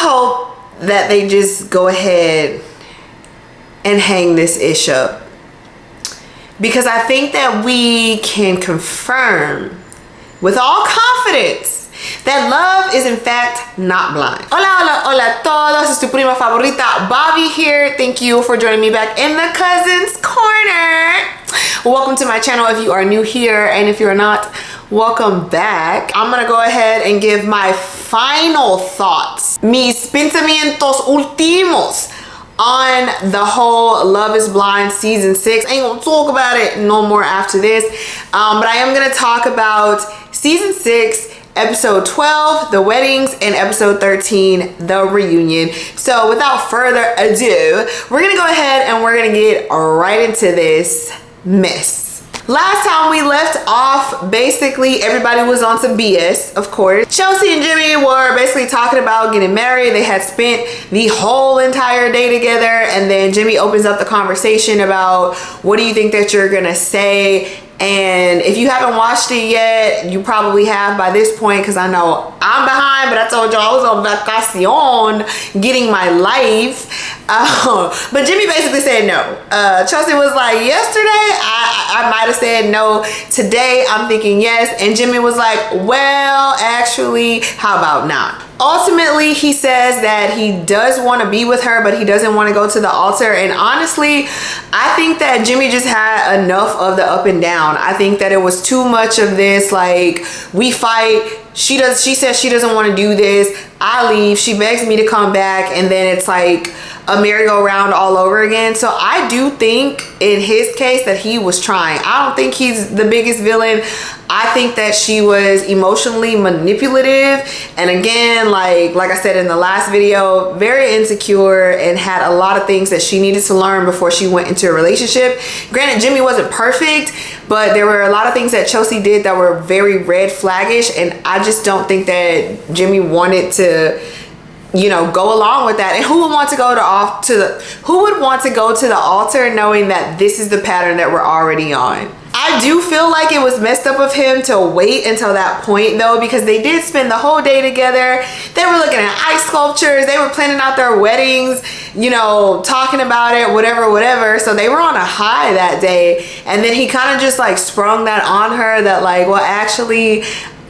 hope that they just go ahead and hang this ish up, because I think that we can confirm with all confidence that love is in fact not blind. Hola, hola, hola a todos. Es tu prima favorita, Bobby here. Thank you for joining me back in the Cousins Corner. Welcome to my channel if you are new here, and if you're not, welcome back. I'm gonna go ahead and give my final thoughts, mis pensamientos últimos, on the whole Love is Blind season 6. I ain't gonna talk about it no more after this, but I am gonna talk about season 6, episode 12, the weddings, and episode 13, the reunion. So without further ado, we're gonna go ahead and we're gonna get right into this mess. Last time we left off, basically everybody was on some BS, of course. Chelsea and Jimmy were basically talking about getting married. They had spent the whole entire day together, and then Jimmy opens up the conversation about, what do you think that you're gonna say? And if you haven't watched it yet, you probably have by this point, because I know I'm behind, but I told y'all I was on vacation getting my life. But Jimmy basically said no. Chelsea was like, yesterday I might have said no. Today I'm thinking yes. And Jimmy was like, well, actually, how about not? Ultimately, he says that he does want to be with her, but he doesn't want to go to the altar. And honestly, I think that Jimmy just had enough of the up and down. I think that it was too much of this, like, we fight, she says she doesn't want to do this, I leave, she begs me to come back, and then it's like a merry-go-round all over again. So I do think in his case that he was trying. I don't think he's the biggest villain. I think that she was emotionally manipulative, and again, like I said in the last video, very insecure and had a lot of things that she needed to learn before she went into a relationship. Granted, Jimmy wasn't perfect, but there were a lot of things that Chelsea did that were very red flaggish, and I just don't think that Jimmy wanted to, you know, go along with that. And who would want to go to the altar knowing that this is the pattern that we're already on? I do feel like it was messed up of him to wait until that point though, because they did spend the whole day together. They were looking at ice sculptures, they were planning out their weddings, you know, talking about it, whatever. So they were on a high that day, and then he kind of just like sprung that on her, that like, well, actually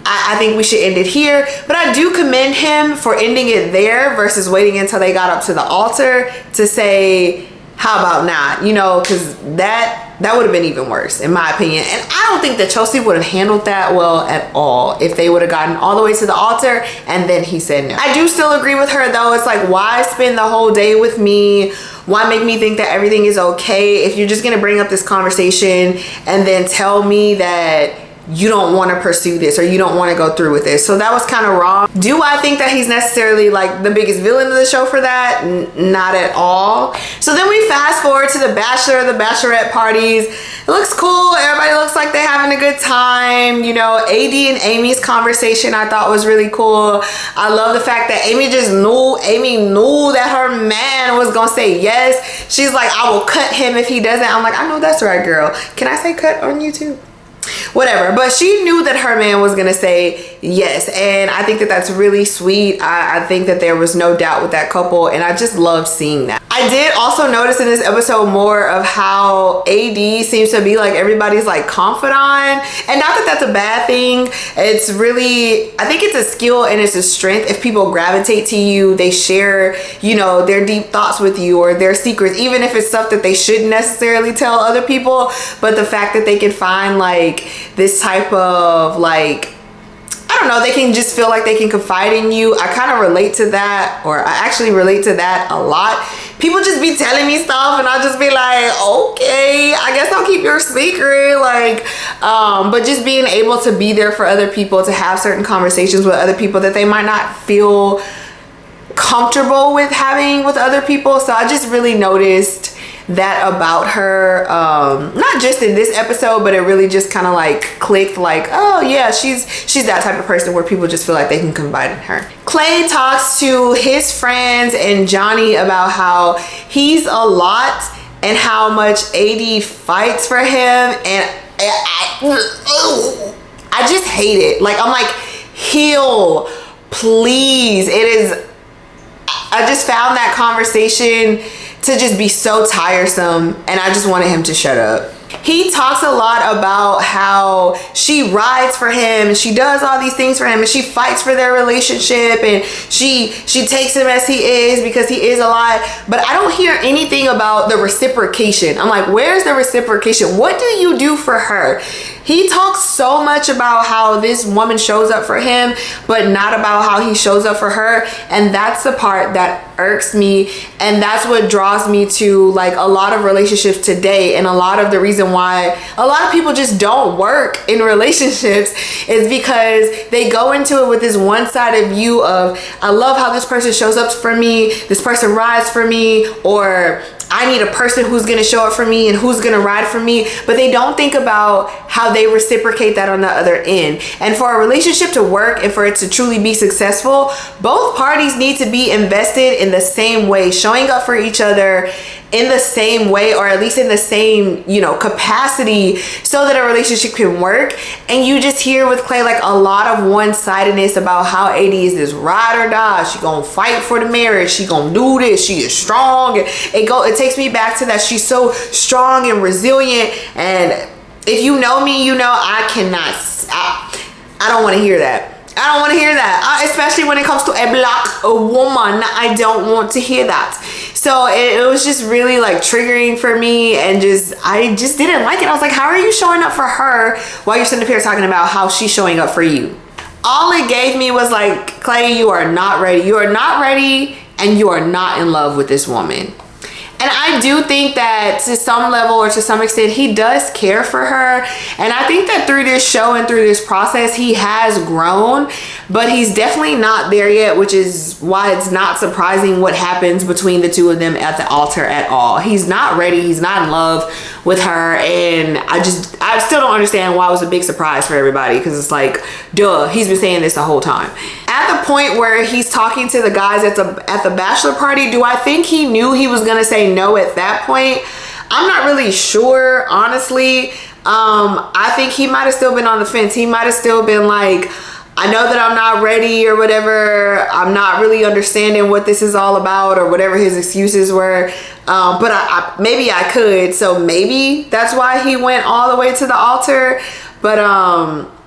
I think we should end it here. But I do commend him for ending it there versus waiting until they got up to the altar to say, how about not? You know, because that would have been even worse in my opinion. And I don't think that Chelsea would have handled that well at all if they would have gotten all the way to the altar and then he said no. I do still agree with her though. It's like, why spend the whole day with me? Why make me think that everything is okay if you're just gonna bring up this conversation and then tell me that you don't want to pursue this or you don't want to go through with this? So that was kind of wrong. Do I think that he's necessarily like the biggest villain of the show for that? Not at all. So then we fast forward to the bachelor, the bachelorette parties. It looks cool. Everybody looks like they're having a good time. You know, AD and Amy's conversation I thought was really cool. I love the fact that Amy knew that her man was gonna say yes. She's like, I will cut him if he doesn't. I'm like, I know that's right, girl. Can I say cut on YouTube? Whatever, but she knew that her man was gonna say yes, and I think that that's really sweet. I think that there was no doubt with that couple, and I just loved seeing that. I did also notice in this episode more of how AD seems to be like everybody's like confidant, and not that that's a bad thing. It's really, I think it's a skill and it's a strength. If people gravitate to you, they share, you know, their deep thoughts with you or their secrets, even if it's stuff that they shouldn't necessarily tell other people. But the fact that they can find like this type of like, I don't know, they can just feel like they can confide in you. I kind of relate to that, or I actually relate to that a lot. People just be telling me stuff and I'll just be like, okay, I guess I'll keep your secret. Like, but just being able to be there for other people, to have certain conversations with other people that they might not feel comfortable with having with other people. So I just really noticed that about her, not just in this episode, but it really just kind of like clicked, like, oh yeah, she's that type of person where people just feel like they can confide in her. Clay talks to his friends and Johnny about how he's a lot and how much AD fights for him, and I just hate it. Like, I'm like, heal, please. It is, I just found that conversation to just be so tiresome, and I just wanted him to shut up. He talks a lot about how she rides for him and she does all these things for him and she fights for their relationship and she takes him as he is because he is a lot. But I don't hear anything about the reciprocation. I'm like, where's the reciprocation? What do you do for her? He talks so much about how this woman shows up for him, but not about how he shows up for her. And that's the part that irks me. And that's what draws me to like a lot of relationships today. And a lot of the reason why a lot of people just don't work in relationships is because they go into it with this one-sided view of, I love how this person shows up for me, this person rides for me, or I need a person who's gonna show up for me and who's gonna ride for me, but they don't think about how they reciprocate that on the other end. And for a relationship to work and for it to truly be successful, both parties need to be invested in the same way, showing up for each other in the same way, or at least in the same, capacity, so that a relationship can work. And you just hear with Clay like a lot of one-sidedness about how AD is this ride or die. She gonna fight for the marriage. She gonna do this. She is strong. It takes me back to that. She's so strong and resilient. And if you know me, I cannot. I don't want to hear that. I don't want to hear that, especially when it comes to a black woman. I don't want to hear that. So it was just really like triggering for me, and I just didn't like it. I was like, how are you showing up for her while you're sitting up here talking about how she's showing up for you? All it gave me was like, Clay, you are not ready. You are not ready, and you are not in love with this woman. And I do think that to some level or to some extent, he does care for her. And I think that through this show and through this process, he has grown, but he's definitely not there yet, which is why it's not surprising what happens between the two of them at the altar at all. He's not ready. He's not in love with her. And I still don't understand why it was a big surprise for everybody, because it's like, duh, he's been saying this the whole time. At the point where he's talking to the guys at the bachelor party, do I think he knew he was gonna say no at that point? I'm not really sure, honestly. I think he might have still been on the fence. He might have still been like, I know that I'm not ready or whatever. I'm not really understanding what this is all about, or whatever his excuses were. But maybe I could. So maybe that's why he went all the way to the altar. But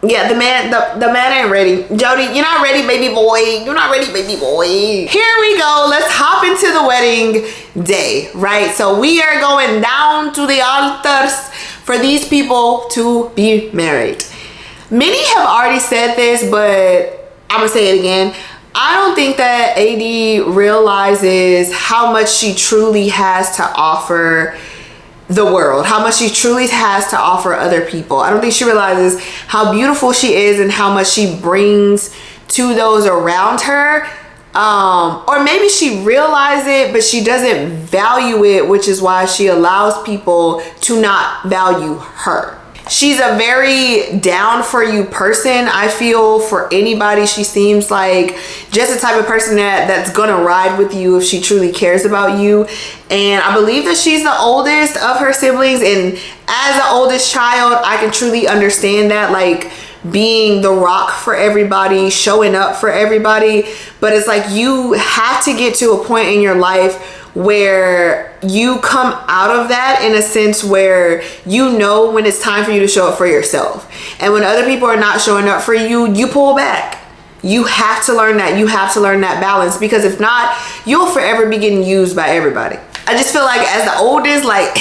yeah, the man ain't ready. Jody, you're not ready, baby boy. You're not ready, baby boy. Here we go. Let's hop into the wedding day, right? So we are going down to the altars for these people to be married. Many have already said this, but I'm gonna say it again. I don't think that AD realizes how much she truly has to offer the world, how much she truly has to offer other people. I don't think she realizes how beautiful she is and how much she brings to those around her. Or maybe she realizes it, but she doesn't value it, which is why she allows people to not value her. She's a very down for you person. I feel for anybody. She seems like just the type of person that's gonna ride with you if she truly cares about you. And I believe that she's the oldest of her siblings, and as the oldest child, I can truly understand that, like being the rock for everybody, showing up for everybody. But it's like you have to get to a point in your life where you come out of that in a sense where you know when it's time for you to show up for yourself. And when other people are not showing up for you, you pull back. You have to learn that. You have to learn that balance, because if not, you'll forever be getting used by everybody. I just feel like as the oldest, like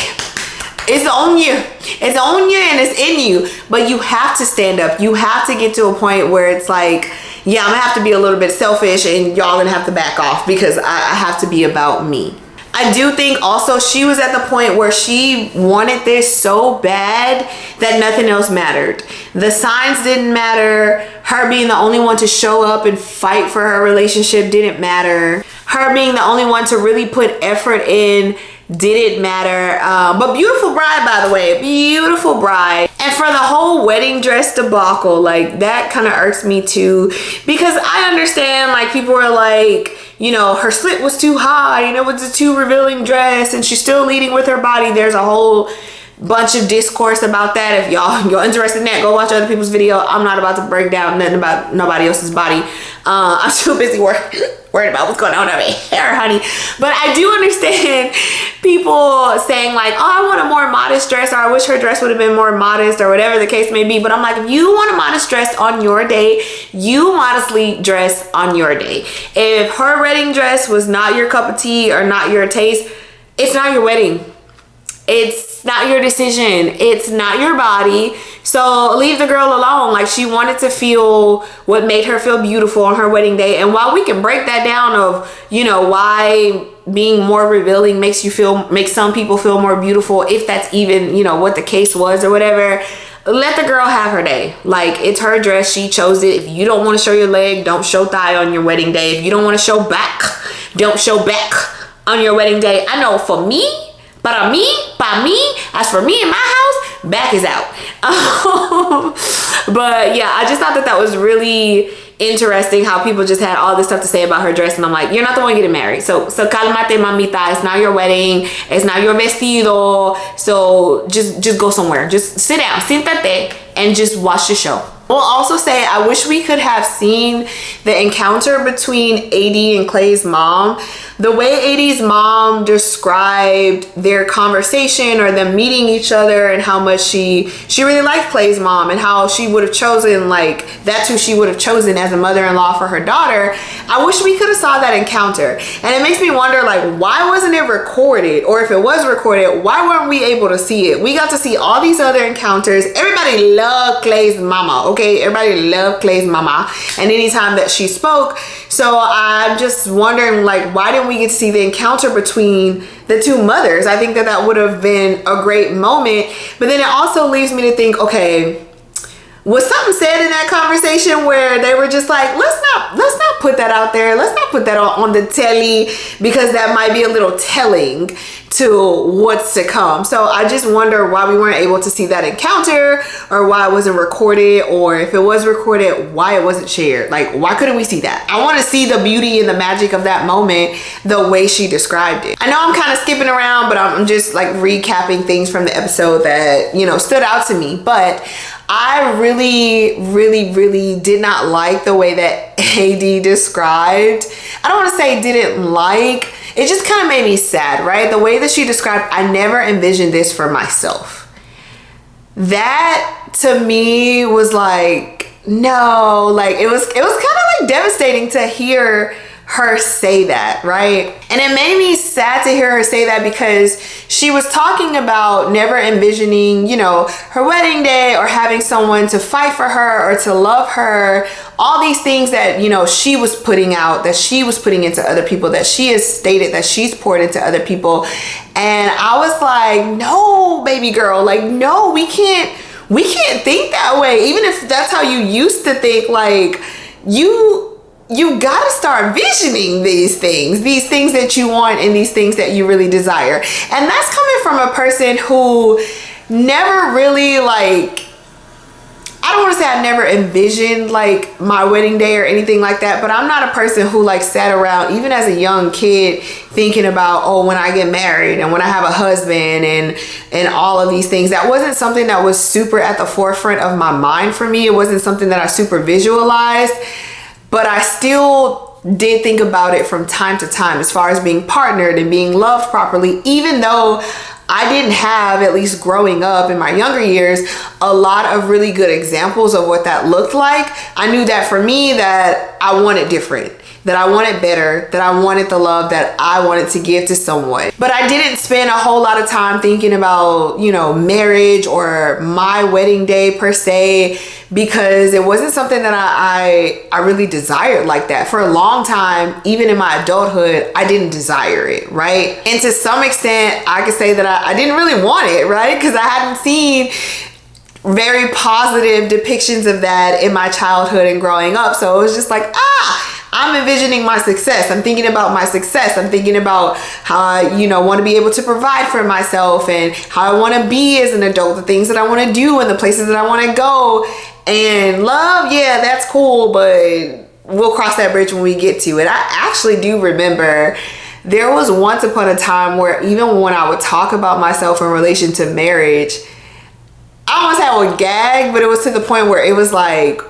it's on you. It's on you and it's in you. But you have to stand up. You have to get to a point where it's like, yeah, I'm gonna have to be a little bit selfish and y'all gonna have to back off, because I have to be about me. I do think also she was at the point where she wanted this so bad that nothing else mattered. The signs didn't matter. Her being the only one to show up and fight for her relationship didn't matter. Her being the only one to really put effort in didn't matter. But beautiful bride, by the way, beautiful bride. And for the whole wedding dress debacle, like that kind of irks me too, because I understand like people are like, her slit was too high and it was a too revealing dress and she's still leading with her body. There's a whole bunch of discourse about that. If you're interested in that, go watch other people's video. I'm not about to break down nothing about nobody else's body. I'm too busy worried about what's going on over here, honey. But I do understand people saying like, oh, I want a more modest dress, or I wish her dress would have been more modest, or whatever the case may be. But I'm like, if you want a modest dress on your day, you modestly dress on your day. If her wedding dress was not your cup of tea or not your taste, it's not your wedding. It's not your decision. It's not your body. So leave the girl alone. Like, she wanted to feel what made her feel beautiful on her wedding day. And while we can break that down of, you know, why being more revealing makes some people feel more beautiful, if that's even, you know, what the case was or whatever, let the girl have her day. Like, it's her dress. She chose it. If you don't want to show your leg, don't show thigh on your wedding day. If you don't want to show back, don't show back on your wedding day. I know for me, by me, as for me in my house, back is out. But yeah, I just thought that was really interesting how people just had all this stuff to say about her dress. And I'm like, you're not the one getting married. So calmate, mamita. It's not your wedding. It's not your vestido. So just go somewhere. Just sit down, siéntate, and just watch the show. We'll also say, I wish we could have seen the encounter between AD and Clay's mom. The way AD's mom described their conversation, or them meeting each other, and how much she really liked Clay's mom, and how she would have chosen, like, that's who she would have chosen as a mother-in-law for her daughter. I wish we could have saw that encounter. And it makes me wonder, like, why wasn't it recorded? Or if it was recorded, why weren't we able to see it? We got to see all these other encounters. Everybody loved Clay's mama, okay? Everybody loved Clay's mama, and anytime that she spoke. So I'm just wondering, like, why didn't we get to see the encounter between the two mothers? I think that would have been a great moment. But then it also leaves me to think, okay, was something said in that conversation where they were just like, let's not put that out there. Let's not put that on the telly, because that might be a little telling to what's to come. So I just wonder why we weren't able to see that encounter, or why it wasn't recorded, or if it was recorded, why it wasn't shared. Like, why couldn't we see that? I want to see the beauty and the magic of that moment the way she described it. I know I'm kind of skipping around, but I'm just like recapping things from the episode that, you know, stood out to me. But I really did not like the way that AD described. I don't want to say didn't like. It just kind of made me sad, right? The way that she described, I never envisioned this for myself. That to me was like, no, like it was kind of like devastating to hear her say that, right? And it made me sad to hear her say that, because she was talking about never envisioning, you know, her wedding day, or having someone to fight for her or to love her, all these things that, you know, she was putting out, that she was putting into other people, that she has stated that she's poured into other people. And I was like, no, baby girl, like, no, we can't think that way. Even if that's how you used to think, like, you gotta start visioning these things that you want, and these things that you really desire. And that's coming from a person who never really, like, I don't want to say I never envisioned like my wedding day or anything like that, but I'm not a person who like sat around even as a young kid thinking about, oh, when I get married and when I have a husband and all of these things. That wasn't something that was super at the forefront of my mind for me. It wasn't something that I super visualized. But I still did think about it from time to time, as far as being partnered and being loved properly, even though I didn't have, at least growing up in my younger years, a lot of really good examples of what that looked like. I knew that for me, that I wanted different, that I wanted better, that I wanted the love that I wanted to give to someone. But I didn't spend a whole lot of time thinking about, you know, marriage or my wedding day per se, because it wasn't something that I really desired like that. For a long time, even in my adulthood, I didn't desire it, right? And to some extent, I could say that I didn't really want it, right? Because I hadn't seen very positive depictions of that in my childhood and growing up. So it was just like, I'm envisioning my success. I'm thinking about my success. I'm thinking about how I, you know, want to be able to provide for myself, and how I want to be as an adult, the things that I want to do and the places that I want to go. And love, yeah, that's cool, but we'll cross that bridge when we get to it. I actually do remember there was once upon a time where even when I would talk about myself in relation to marriage, I don't want to say I would gag, but it was to the point where it was like,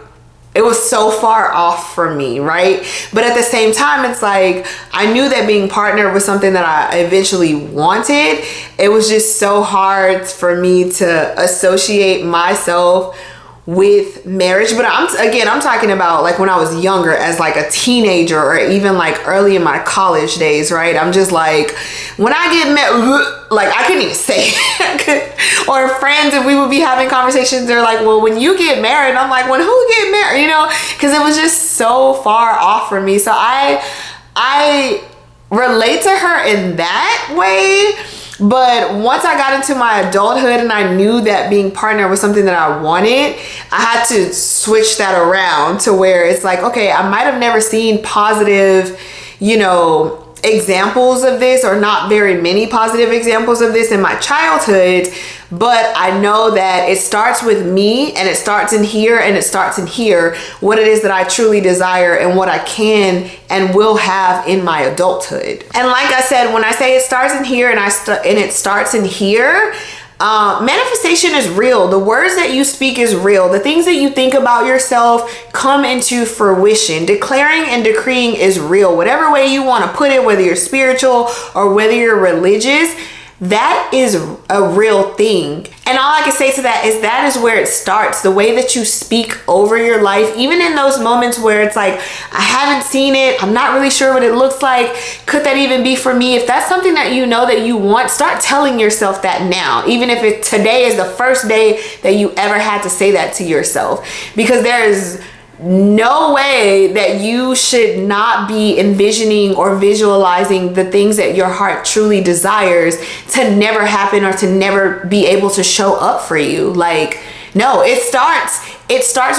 it was so far off from me, right? But at the same time, it's like, I knew that being partnered was something that I eventually wanted. It was just so hard for me to associate myself with marriage. But I'm talking about like when I was younger, as like a teenager, or even like early in my college days, right? I'm just like, when I get married, like I couldn't even say it. Or friends, if we would be having conversations, they're like, well, when you get married, I'm like, when who get married, you know? Because it was just so far off from me. So I relate to her in that way. But once I got into my adulthood and I knew that being partnered was something that I wanted, I had to switch that around to where it's like, okay, I might have never seen positive, you know, examples of this, or not very many positive examples of this in my childhood, but I know that it starts with me, and it starts in here, and it starts in here, what it is that I truly desire and what I can and will have in my adulthood. And like I said, when I say it starts in here and it starts in here, manifestation is real. The words that you speak is real. The things that you think about yourself come into fruition. Declaring and decreeing is real. Whatever way you want to put it, whether you're spiritual or whether you're religious, that is a real thing. And all I can say to that is where it starts. The way that you speak over your life, even in those moments where it's like, I haven't seen it, I'm not really sure what it looks like, could that even be for me? If that's something that you know that you want, start telling yourself that now. Even if today is the first day that you ever had to say that to yourself. Because there is no way that you should not be envisioning or visualizing the things that your heart truly desires to never happen, or to never be able to show up for you. Like, no, it starts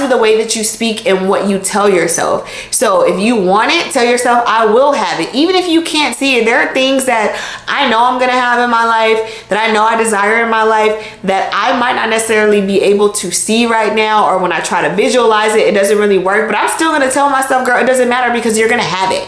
with the way that you speak and what you tell yourself. So if you want it, tell yourself, I will have it. Even if you can't see it, there are things that I know I'm going to have in my life, that I know I desire in my life, that I might not necessarily be able to see right now, or when I try to visualize it, it doesn't really work. But I'm still going to tell myself, girl, it doesn't matter, because you're going to have it.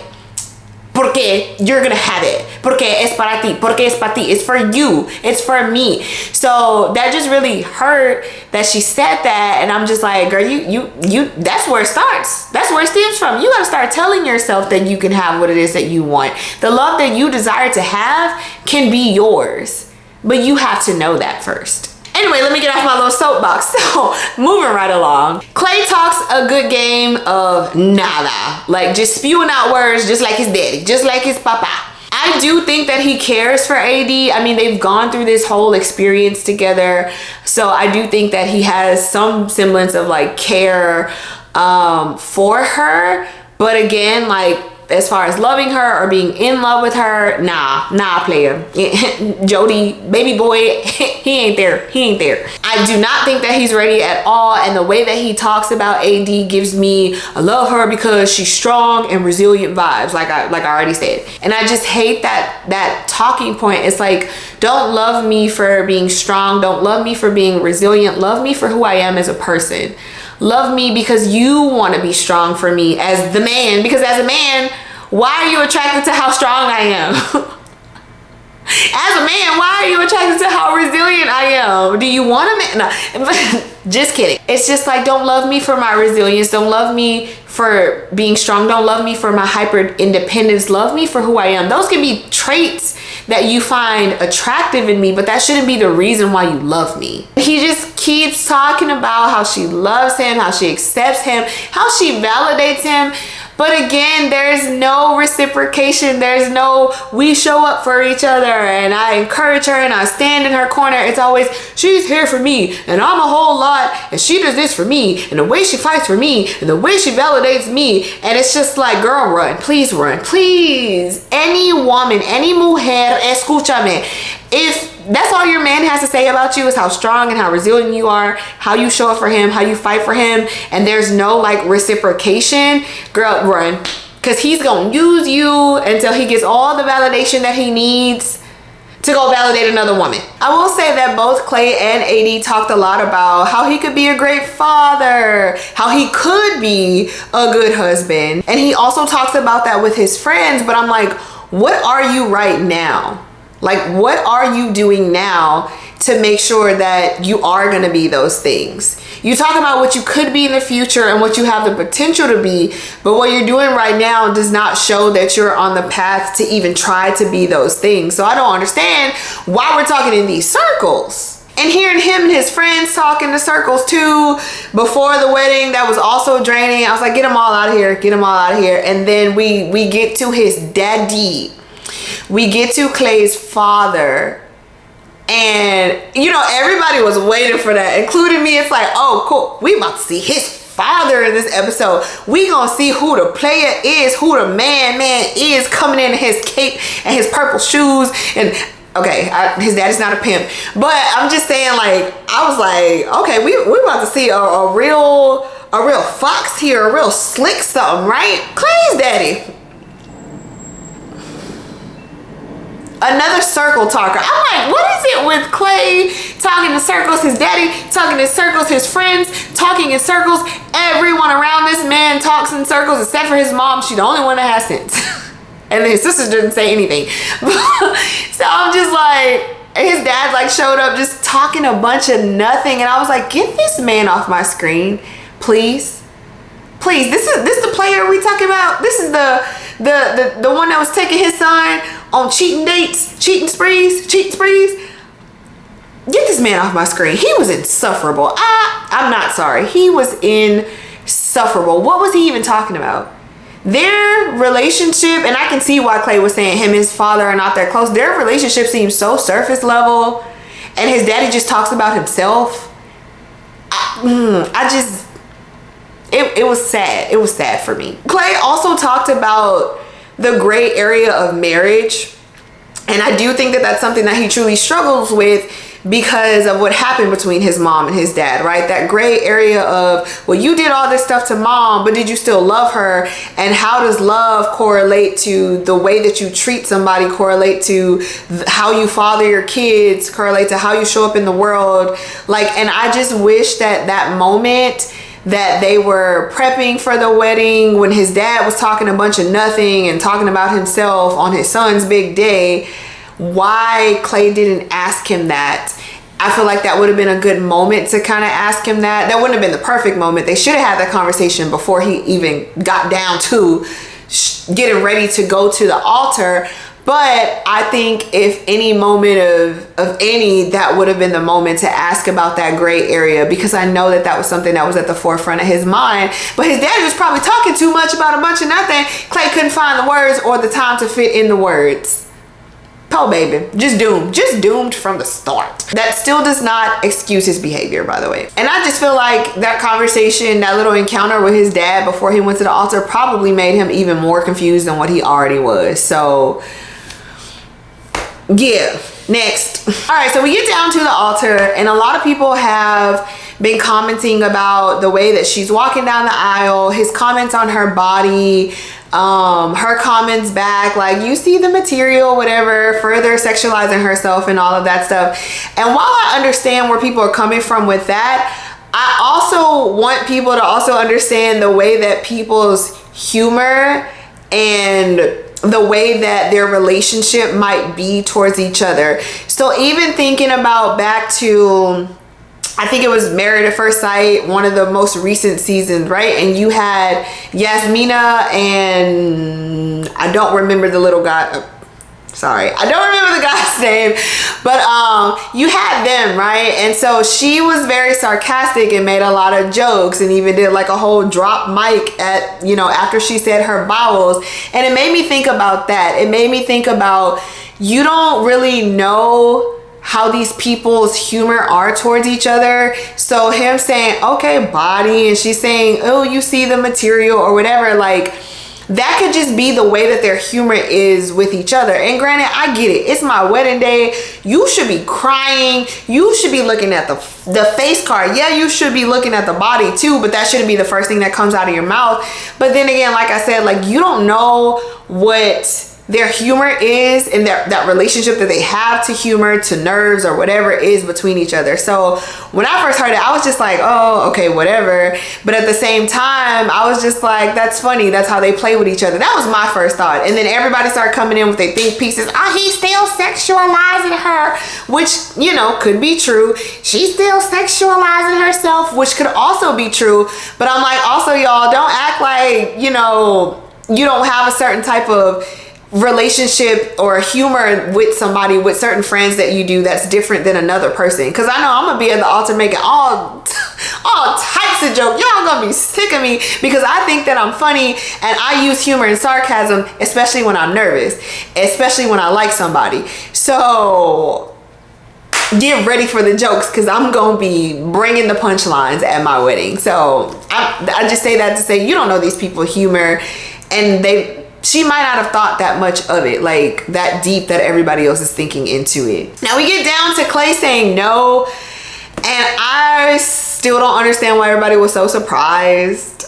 Porque you're gonna have it. Porque es para ti. Porque es para ti. It's for you. It's for me. So that just really hurt that she said that, and I'm just like, girl, you. That's where it starts. That's where it stems from. You gotta start telling yourself that you can have what it is that you want. The love that you desire to have can be yours, but you have to know that first. Anyway, let me get off my little soapbox. So, moving right along. Clay talks a good game of nada. Like, just spewing out words just like his daddy, just like his papa. I do think that he cares for AD. I mean, they've gone through this whole experience together. So, I do think that he has some semblance of, like, care for her. But again, like, as far as loving her or being in love with her, nah, player. Jody, baby boy, he ain't there. I do not think that he's ready at all. And the way that he talks about AD gives me, I love her because she's strong and resilient vibes, like I already said. And I just hate that talking point. It's like, don't love me for being strong. Don't love me for being resilient. Love me for who I am as a person. Love me because you want to be strong for me as the man. Because as a man, why are you attracted to how strong I am? As a man, why are you attracted to how resilient I am? Do you want a man? No, just kidding. It's just like, don't love me for my resilience. Don't love me for being strong. Don't love me for my hyper independence. Love me for who I am. Those can be traits that you find attractive in me, but that shouldn't be the reason why you love me. He just keeps talking about how she loves him, how she accepts him, how she validates him. But again, there's no reciprocation. There's no, we show up for each other and I encourage her and I stand in her corner. It's always, she's here for me and I'm a whole lot and she does this for me and the way she fights for me and the way she validates me. And it's just like, girl, run, please run, please. Any woman, any mujer, escúchame. If that's all your man has to say about you is how strong and how resilient you are, how you show up for him, how you fight for him, and there's no like reciprocation, girl, run. Because he's going to use you until he gets all the validation that he needs to go validate another woman. I will say that both Clay and AD talked a lot about how he could be a great father, how he could be a good husband. And he also talks about that with his friends, but I'm like, what are you right now? Like, what are you doing now to make sure that you are going to be those things? You talk about what you could be in the future and what you have the potential to be, but what you're doing right now does not show that you're on the path to even try to be those things. So I don't understand why we're talking in these circles. And hearing him and his friends talk in the circles too before the wedding, that was also draining. I was like, get them all out of here, get them all out of here. And then we get to his daddy. We get to Clay's father. And, you know, everybody was waiting for that, including me. It's like, oh, cool. We about to see his father in this episode. We gonna see who the player is, who the man is coming in his cape and his purple shoes. And okay, his daddy's not a pimp, but I'm just saying, like, I was like, okay, we about to see a real fox here, a real slick something, right? Clay's daddy. Another circle talker. I'm like, what is it with Clay talking in circles, his daddy talking in circles, his friends talking in circles, everyone around this man talks in circles except for his mom. She's the only one that has sense. And his sister didn't say anything. So I'm just like, his dad like showed up just talking a bunch of nothing. And I was like, get this man off my screen, please. Please, this is the player we talking about. This is the one that was taking his son on cheating dates, cheating sprees. Get this man off my screen. He was insufferable. I'm not sorry. He was insufferable. What was he even talking about? Their relationship, and I can see why Clay was saying him and his father are not that close. Their relationship seems so surface level, and his daddy just talks about himself. It was sad. It was sad for me. Clay also talked about the gray area of marriage, and I do think that that's something that he truly struggles with because of what happened between his mom and his dad, right? That gray area of, well, you did all this stuff to mom, but did you still love her? And how does love correlate to the way that you treat somebody, correlate to how you father your kids, correlate to how you show up in the world? Like, and I just wish that that moment that they were prepping for the wedding, when his dad was talking a bunch of nothing and talking about himself on his son's big day, why Clay didn't ask him that. I feel like that would have been a good moment to kind of ask him that. That wouldn't have been the perfect moment. They should have had that conversation before he even got down to getting ready to go to the altar. But I think if any moment of any, that would have been the moment to ask about that gray area, because I know that that was something that was at the forefront of his mind. But his dad was probably talking too much about a bunch of nothing. Clay couldn't find the words or the time to fit in the words. Oh baby, just doomed from the start. That still does not excuse his behavior, by the way. And I just feel like that conversation, that little encounter with his dad before he went to the altar, probably made him even more confused than what he already was. So yeah, next. All right, so we get down to the altar, and a lot of people have been commenting about the way that she's walking down the aisle, his comments on her body, her comments back, like, you see the material, whatever, further sexualizing herself and all of that stuff. And while I understand where people are coming from with that, I also want people to also understand the way that people's humor and the way that their relationship might be towards each other. So even thinking about back to, I think it was Married at First Sight, one of the most recent seasons, right? And you had Yasmina and I don't remember the little guy. Sorry, I don't remember the guy's name, but you had them, right? And so she was very sarcastic and made a lot of jokes and even did like a whole drop mic at, you know, after she said her vowels. And it made me think about that. It made me think about, you don't really know how these people's humor are towards each other. So him saying, okay, body, and she's saying, oh, you see the material or whatever, like, that could just be the way that their humor is with each other. And granted, I get it. It's my wedding day. You should be crying. You should be looking at the face card. Yeah, you should be looking at the body too, but that shouldn't be the first thing that comes out of your mouth. But then again, like I said, like, you don't know what their humor is, and that relationship that they have to humor, to nerves, or whatever is between each other. So when I first heard it, I was just like, oh, okay, whatever. But at the same time, I was just like, that's funny. That's how they play with each other. That was my first thought. And then everybody started coming in with their think pieces. Oh, he's still sexualizing her, which, you know, could be true. She's still sexualizing herself, which could also be true. But I'm like, also, y'all, don't act like, you know, you don't have a certain type of relationship or humor with somebody, with certain friends that you do, that's different than another person. Because I know I'm gonna be at the altar making all types of jokes. Y'all gonna be sick of me because I think that I'm funny, and I use humor and sarcasm, especially when I'm nervous, especially when I like somebody. So get ready for the jokes, because I'm gonna be bringing the punchlines at my wedding. So I just say that to say, you don't know these people's humor, and she might not have thought that much of it, like that deep, that everybody else is thinking into it. Now we get down to Clay saying no, and I still don't understand why everybody was so surprised.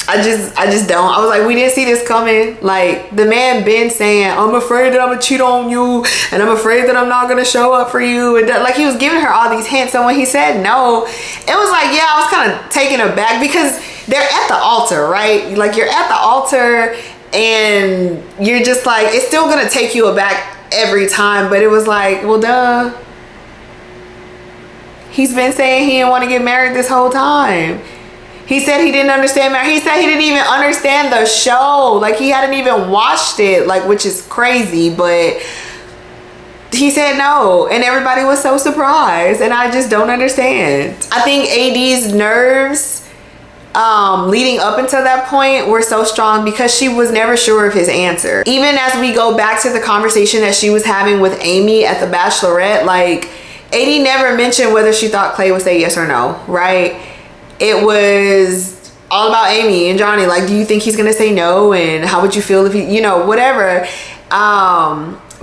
I just don't. I was like, we didn't see this coming. Like, the man been saying, I'm afraid that I'm gonna cheat on you, and I'm afraid that I'm not gonna show up for you, and like he was giving her all these hints. So when he said no, it was like, yeah, I was kind of taken aback, because they're at the altar, right? Like, you're at the altar and you're just like, it's still gonna take you aback every time. But it was like, well, duh, he's been saying he didn't want to get married this whole time. He said he didn't understand marriage. He said he didn't even understand the show. Like, he hadn't even watched it, like, which is crazy. But he said no, and everybody was so surprised, and I just don't understand. I think AD's nerves leading up until that point were so strong because she was never sure of his answer. Even as we go back to the conversation that she was having with Amy at the Bachelorette, like, AD never mentioned whether she thought Clay would say yes or no, right? It was all about Amy and Johnny. Like, do you think he's gonna say no, and how would you feel if he, you know, whatever.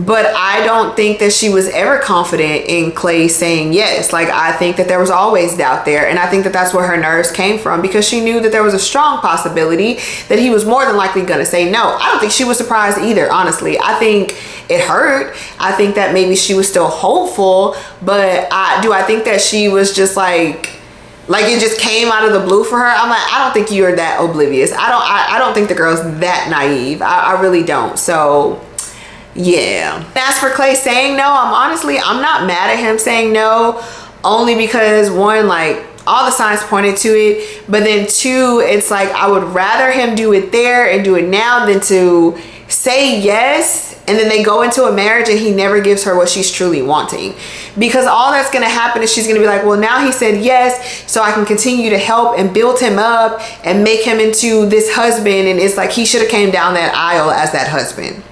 But I don't think that she was ever confident in Clay saying yes. Like, I think that there was always doubt there. And I think that that's where her nerves came from, because she knew that there was a strong possibility that he was more than likely going to say no. I don't think she was surprised either, honestly. I think it hurt. I think that maybe she was still hopeful. But I think that she was just like it just came out of the blue for her. I'm like, I don't think you're that oblivious. I don't think the girl's that naive. I really don't. So yeah. As for Clay saying no, I'm not mad at him saying no, only because, one, like, all the signs pointed to it, but then two, it's like, I would rather him do it there and do it now than to say yes and then they go into a marriage and he never gives her what she's truly wanting. Because all that's going to happen is she's going to be like, well, now he said yes, so I can continue to help and build him up and make him into this husband. And it's like, he should have came down that aisle as that husband.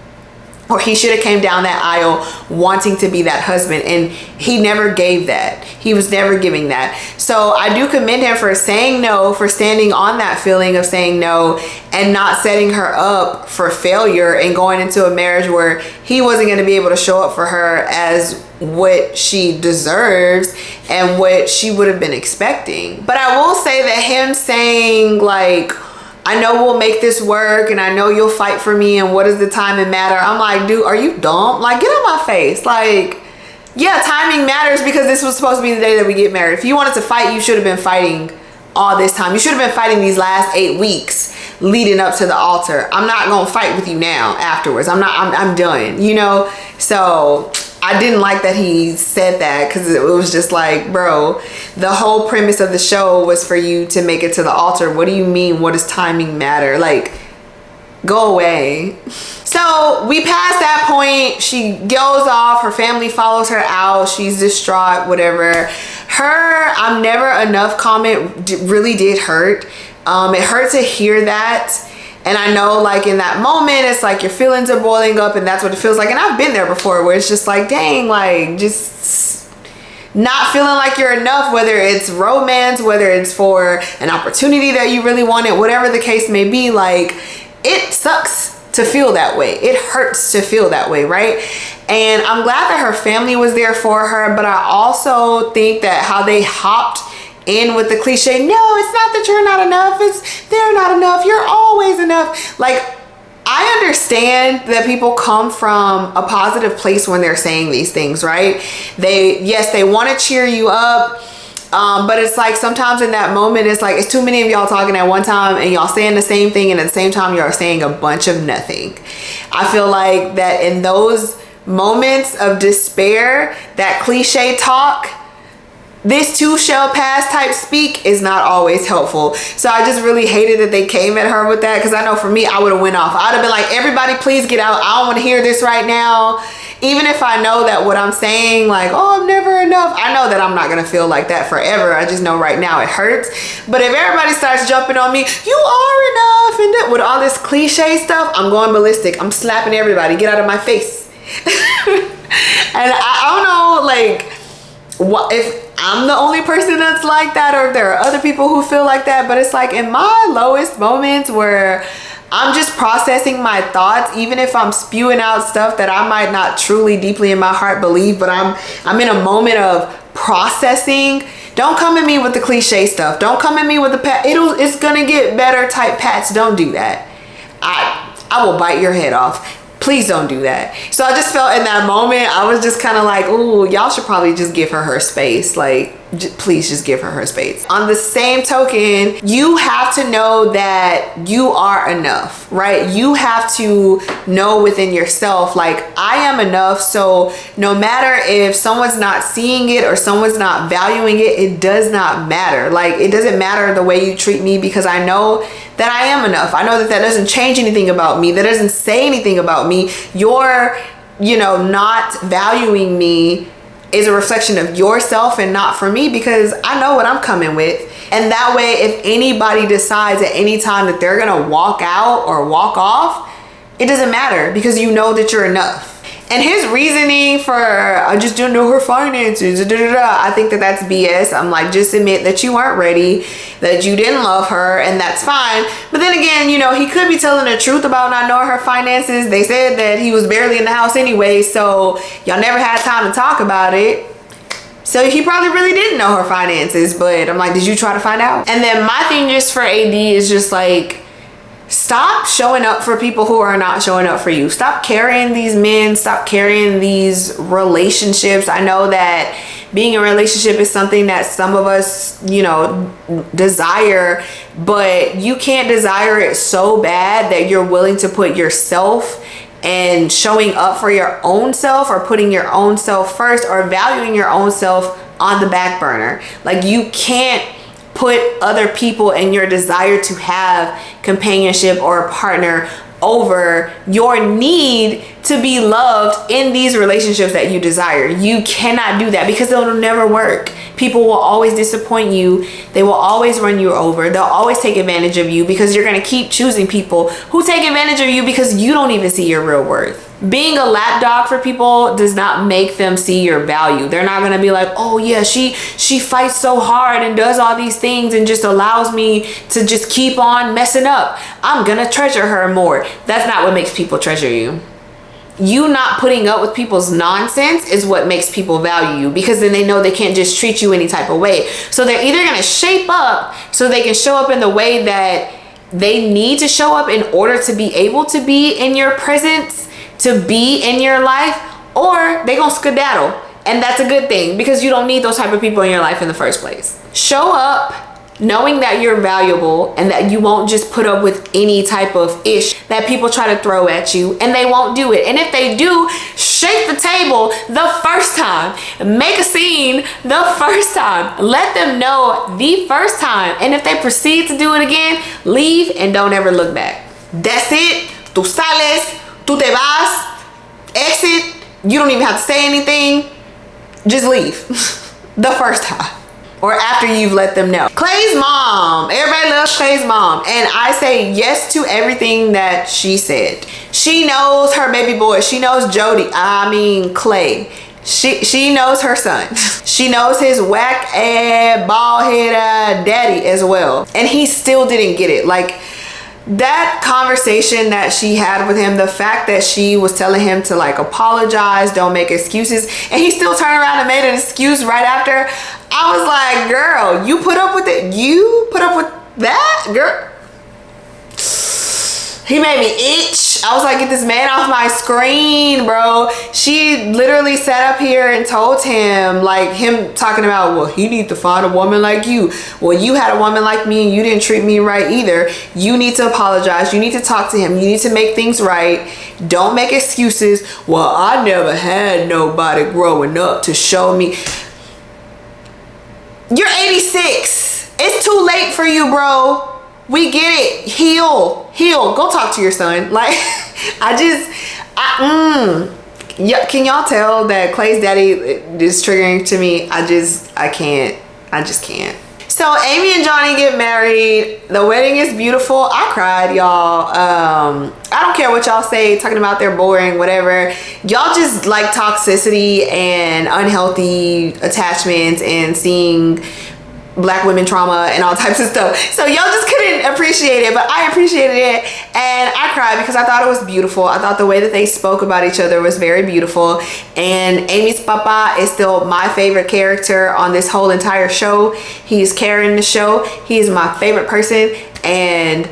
Or he should have came down that aisle wanting to be that husband, and he never gave that. He was never giving that. So I do commend him for saying no, for standing on that feeling of saying no and not setting her up for failure and going into a marriage where he wasn't going to be able to show up for her as what she deserves and what she would have been expecting. But I will say that him saying, like, I know we'll make this work and I know you'll fight for me and what does the timing matter? I'm like, dude, are you dumb? Like, get out my face. Like, yeah, timing matters because this was supposed to be the day that we get married. If you wanted to fight, you should have been fighting all this time. You should have been fighting these last 8 weeks leading up to the altar. I'm not gonna fight with you now afterwards. I'm done, you know? So I didn't like that he said that, because it was just like, bro, the whole premise of the show was for you to make it to the altar. What do you mean? What does timing matter? Like, go away. So we passed that point. She goes off. Her family follows her out. She's distraught, whatever. Her I'm never enough comment really did hurt. It hurt to hear that. And I know, like, in that moment, it's like your feelings are boiling up and that's what it feels like. And I've been there before where it's just like, dang, like, just not feeling like you're enough, whether it's romance, whether it's for an opportunity that you really wanted, whatever the case may be. Like, it sucks to feel that way. It hurts to feel that way, right? And I'm glad that her family was there for her, but I also think that how they hopped in with the cliche, no, it's not that you're not enough, it's they're not enough, you're always enough. Like, I understand that people come from a positive place when they're saying these things, right? They want to cheer you up. But it's like sometimes in that moment, it's like it's too many of y'all talking at one time and y'all saying the same thing, and at the same time y'all saying a bunch of nothing. I feel like that in those moments of despair, that cliche talk, this too shall pass type speak, is not always helpful. So I just really hated that they came at her with that, because I know for me, I would have went off. I'd have been like, everybody please get out. I don't want to hear this right now. Even if I know that what I'm saying, like, oh, I'm never enough, I know that I'm not going to feel like that forever. I just know right now it hurts. But if everybody starts jumping on me, you are enough, and with all this cliche stuff, I'm going ballistic. I'm slapping everybody. Get out of my face. And I don't know, like, what if I'm the only person that's like that, or if there are other people who feel like that. But it's like in my lowest moments where I'm just processing my thoughts, even if I'm spewing out stuff that I might not truly deeply in my heart believe, but I'm in a moment of processing. Don't come at me with the cliche stuff. Don't come at me with the pat. It's gonna get better type pats. Don't do that. I will bite your head off. Please don't do that. So I just felt in that moment, I was just kind of like, ooh, y'all should probably just give her space. Like, please just give her space. On the same token, you have to know that you are enough, right? You have to know within yourself, like, I am enough. So no matter if someone's not seeing it or someone's not valuing it, it does not matter. Like, it doesn't matter the way you treat me, because I know that I am enough. I know that that doesn't change anything about me. That doesn't say anything about me. Your, not valuing me is a reflection of yourself and not for me, because I know what I'm coming with. And that way, if anybody decides at any time that they're gonna walk out or walk off, it doesn't matter, because you know that you're enough. And his reasoning for, I just didn't know her finances, I think that that's BS. I'm like, just admit that you weren't ready, that you didn't love her, and that's fine. But then again, he could be telling the truth about not knowing her finances. They said that he was barely in the house anyway, so y'all never had time to talk about it. So he probably really didn't know her finances, but I'm like, did you try to find out? And then my thing just for AD is just like, stop showing up for people who are not showing up for you. Stop carrying these men. Stop carrying these relationships. I know that being in a relationship is something that some of us, desire, but you can't desire it so bad that you're willing to put yourself and showing up for your own self, or putting your own self first, or valuing your own self on the back burner. Like, you can't put other people and your desire to have companionship or a partner over your need to be loved in these relationships that you desire. You cannot do that, because it'll never work. People will always disappoint you. They will always run you over. They'll always take advantage of you, because you're going to keep choosing people who take advantage of you because you don't even see your real worth. Being a lapdog for people does not make them see your value. They're not going to be like, oh yeah, she fights so hard and does all these things and just allows me to just keep on messing up. I'm going to treasure her more. That's not what makes people treasure you. You not putting up with people's nonsense is what makes people value you, because then they know they can't just treat you any type of way. So they're either going to shape up so they can show up in the way that they need to show up in order to be able to be in your presence, to be in your life, or they gonna skedaddle. And that's a good thing, because you don't need those type of people in your life in the first place. Show up knowing that you're valuable, and that you won't just put up with any type of ish that people try to throw at you, and they won't do it. And if they do, shake the table the first time. Make a scene the first time. Let them know the first time. And if they proceed to do it again, leave and don't ever look back. That's it. Tú sales, tú te vas, exit. You don't even have to say anything. Just leave the first time, or after you've let them know. Clay's mom, everybody loves Clay's mom, and I say yes to everything that she said. She knows her baby boy. She knows Clay. She knows her son. She knows his whack ass bald head daddy as well, and he still didn't get it. Like, that conversation that she had with him, the fact that she was telling him to like apologize, don't make excuses, and he still turned around and made an excuse right after. I was like, girl, you put up with it? You put up with that, girl? He made me itch. I was like, get this man off my screen, bro. She literally sat up here and told him, like, him talking about, well, he needs to find a woman like you. Well, you had a woman like me and you didn't treat me right either. You need to apologize. You need to talk to him. You need to make things right. Don't make excuses. Well, I never had nobody growing up to show me. You're 86. It's too late for you, bro. We get it. Heal. Go talk to your son. Like, yeah, can y'all tell that Clay's daddy is triggering to me? I just can't. So Amy and Johnny get married. The wedding is beautiful. I cried, y'all. I don't care what y'all say, talking about they're boring, whatever. Y'all just like toxicity and unhealthy attachments and seeing Black women trauma and all types of stuff. So y'all just couldn't appreciate it, but I appreciated it, and I cried because I thought it was beautiful. I thought the way that they spoke about each other was very beautiful, and Amy's papa is still my favorite character on this whole entire show. He's carrying the show. He is my favorite person, and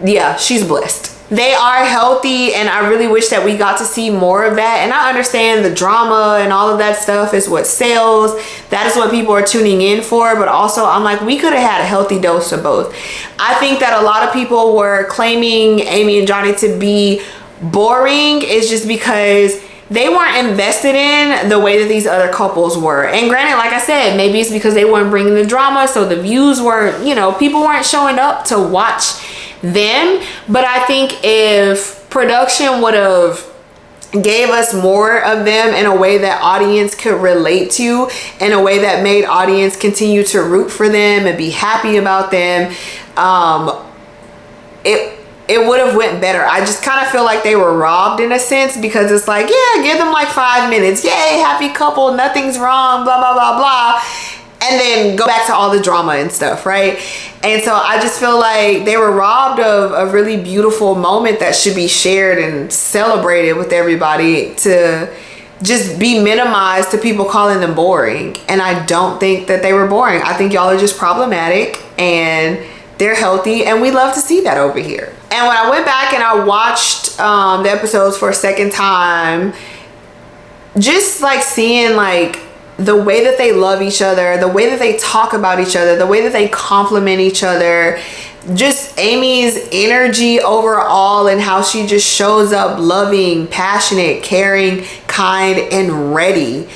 yeah, she's blessed. They are healthy, and I really wish that we got to see more of that. And I understand the drama and all of that stuff is what sells. That is what people are tuning in for. But also, I'm like, we could have had a healthy dose of both. I think that a lot of people were claiming Amy and Johnny to be boring is just because they weren't invested in the way that these other couples were. And granted, like I said, maybe it's because they weren't bringing the drama, so the views were, people weren't showing up to watch them. But I think if production would have gave us more of them in a way that audience could relate to, in a way that made audience continue to root for them and be happy about them, it would have went better. I just kind of feel like they were robbed in a sense, because it's like, yeah, give them like 5 minutes, yay, happy couple, nothing's wrong, blah blah blah blah, and then go back to all the drama and stuff, right? And so I just feel like they were robbed of a really beautiful moment that should be shared and celebrated with everybody, to just be minimized to people calling them boring. And I don't think that they were boring. I think y'all are just problematic, and they're healthy, and we love to see that over here. And when I went back and I watched the episodes for a second time, just like seeing like the way that they love each other, the way that they talk about each other, the way that they compliment each other, just Amy's energy overall, and how she just shows up loving, passionate, caring, kind, and ready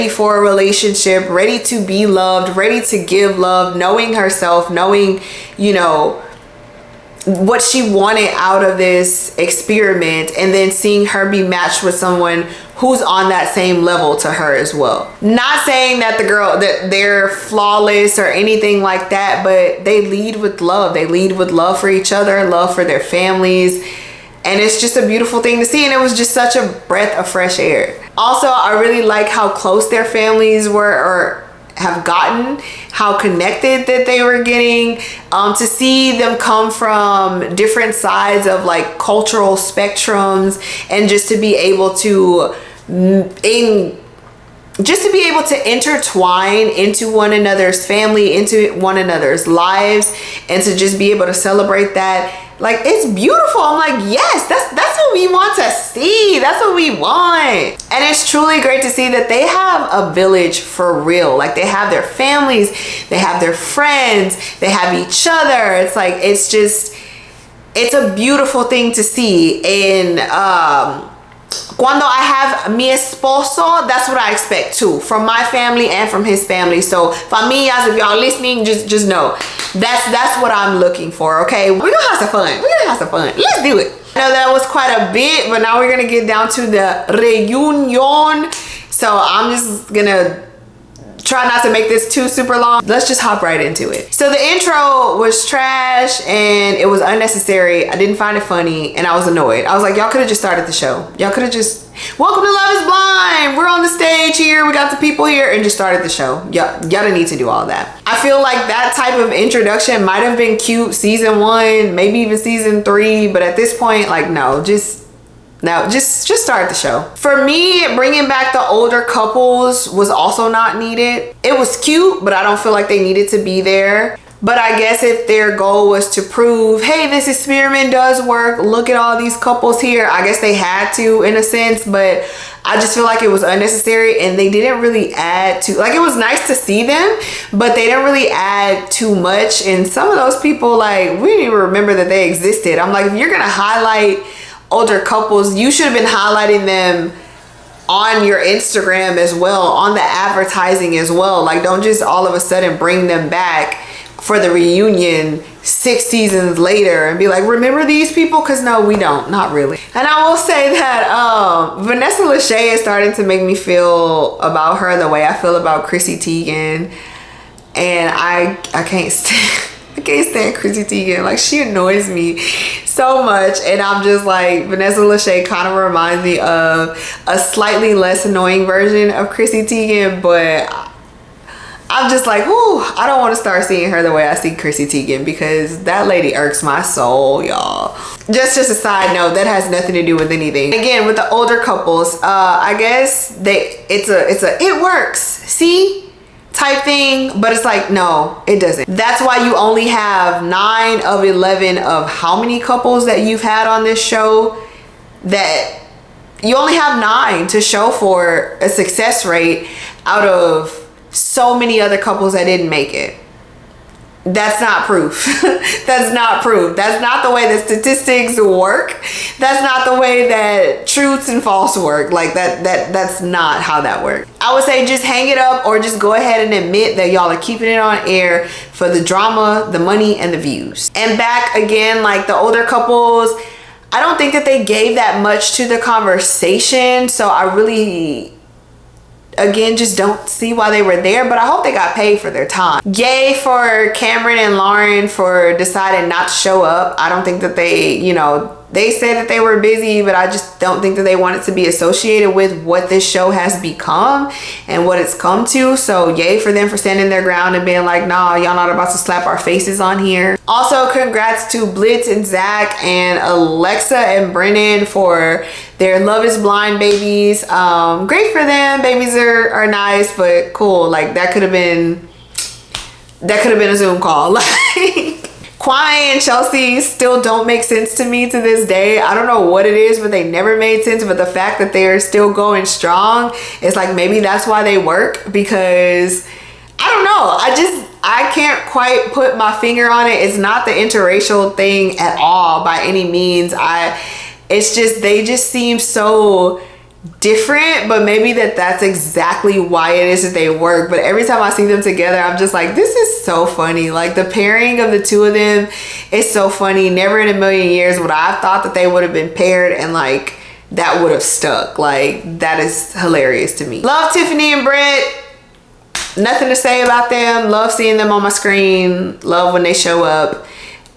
for a relationship, ready to be loved, ready to give love, knowing herself, knowing, what she wanted out of this experiment, and then seeing her be matched with someone who's on that same level to her as well. Not saying that that they're flawless or anything like that, but they lead with love. They lead with love for each other, love for their families, and it's just a beautiful thing to see. And it was just such a breath of fresh air. Also, I really like how close their families were, or have gotten, how connected that they were getting, to see them come from different sides of like cultural spectrums, and just to be able to intertwine into one another's family, into one another's lives, and to just be able to celebrate that. Like, it's beautiful. I'm like, yes, that's what we want to see. That's what we want. And it's truly great to see that they have a village for real. Like, they have their families, they have their friends, they have each other. It's like, it's a beautiful thing to see. And cuando I have mi esposo, that's what I expect too, from my family and from his family. So familias, if y'all listening, just know that's what I'm looking for. Okay, we're gonna have some fun. Let's do it. I know that was quite a bit, but now we're gonna get down to the reunion. So I'm just gonna try not to make this too super long. Let's just hop right into it. So the intro was trash and it was unnecessary. I didn't find it funny, and I was annoyed. I was like, y'all could have just started the show. Y'all could have just, welcome to Love is Blind. We're on the stage here. We got the people here, and just started the show. Y'all didn't need to do all that. I feel like that type of introduction might have been cute season 1, maybe even season 3. But at this point, like, no, just start the show. For me, bringing back the older couples was also not needed. It was cute, but I don't feel like they needed to be there. But I guess if their goal was to prove, hey, this experiment does work, look at all these couples here, I guess they had to in a sense, but I just feel like it was unnecessary, and they didn't really add to, like, it was nice to see them, but they didn't really add too much. And some of those people, like, we didn't even remember that they existed. I'm like, if you're gonna highlight older couples, you should have been highlighting them on your Instagram as well, on the advertising as well. Like, don't just all of a sudden bring them back for the reunion 6 seasons later and be like, remember these people? Because no, we don't, not really. And I will say that Vanessa Lachey is starting to make me feel about her the way I feel about Chrissy Teigen, and I can't stand I can't stand Chrissy Teigen. Like, she annoys me so much, and I'm just like, Vanessa Lachey kind of reminds me of a slightly less annoying version of Chrissy Teigen, but I'm just like, ooh, I don't want to start seeing her the way I see Chrissy Teigen, because that lady irks my soul, y'all. Just a side note, that has nothing to do with anything. Again, with the older couples, I guess it's a it works, see, type thing, but it's like, no, it doesn't. That's why you only have 9 of 11 of how many couples that you've had on this show, that you only have 9 to show for a success rate out of so many other couples that didn't make it. That's not proof. That's not proof. That's not the way that statistics work. That's not the way that truths and false work. Like, that's not how that works. I would say just hang it up, or just go ahead and admit that y'all are keeping it on air for the drama, the money, and the views. And back again, like, the older couples, I don't think that they gave that much to the conversation, so I really, again, just don't see why they were there, but I hope they got paid for their time. Yay for Cameron and Lauren for deciding not to show up. I don't think that they, you know, they said that they were busy, but I just don't think that they wanted to be associated with what this show has become and what it's come to. So yay for them for standing their ground and being like, nah, y'all not about to slap our faces on here. Also, congrats to Blitz and Zach and Alexa and Brennan for their Love is Blind babies. Great for them. Babies are nice, but cool. Like, that could have been a Zoom call. Like, Kwame and Chelsea still don't make sense to me to this day. I don't know what it is, but they never made sense. But the fact that they're still going strong, it's like, maybe that's why they work, because I don't know. I can't quite put my finger on it. It's not the interracial thing at all by any means. It's just, they just seem so different, but maybe that's exactly why it is that they work. But every time I see them together, I'm just like, this is so funny. Like, the pairing of the two of them is so funny. Never in a million years would I have thought that they would have been paired and like that would have stuck. Like, that is hilarious to me. Love Tiffany and Brett. Nothing to say about them. Love seeing them on my screen. Love when they show up.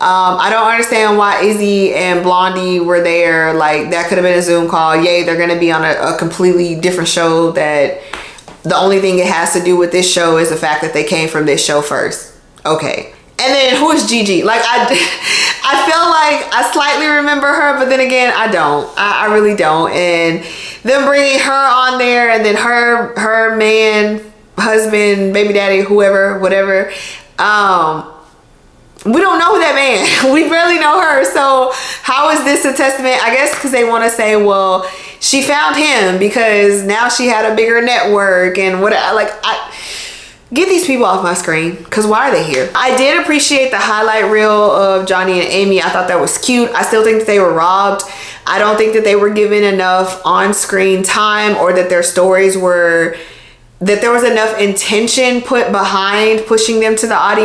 I don't understand why Izzy and Blondie were there. Like, that could have been a Zoom call. Yay, they're gonna be on a completely different show that the only thing it has to do with this show is the fact that they came from this show first. Okay. And then who is Gigi? Like, I feel like I slightly remember her, but then again, I don't. I really don't. And them bringing her on there, and then her man, husband, baby daddy, whoever, whatever, we don't know that man. We barely know her. So how is this a testament? I guess because they want to say, well, she found him because now she had a bigger network and what. Like, get these people off my screen, because why are they here? I did appreciate the highlight reel of Johnny and Amy. I thought that was cute. I still think that they were robbed. I don't think that they were given enough on-screen time, or that their stories were, that there was enough intention put behind pushing them to the audience.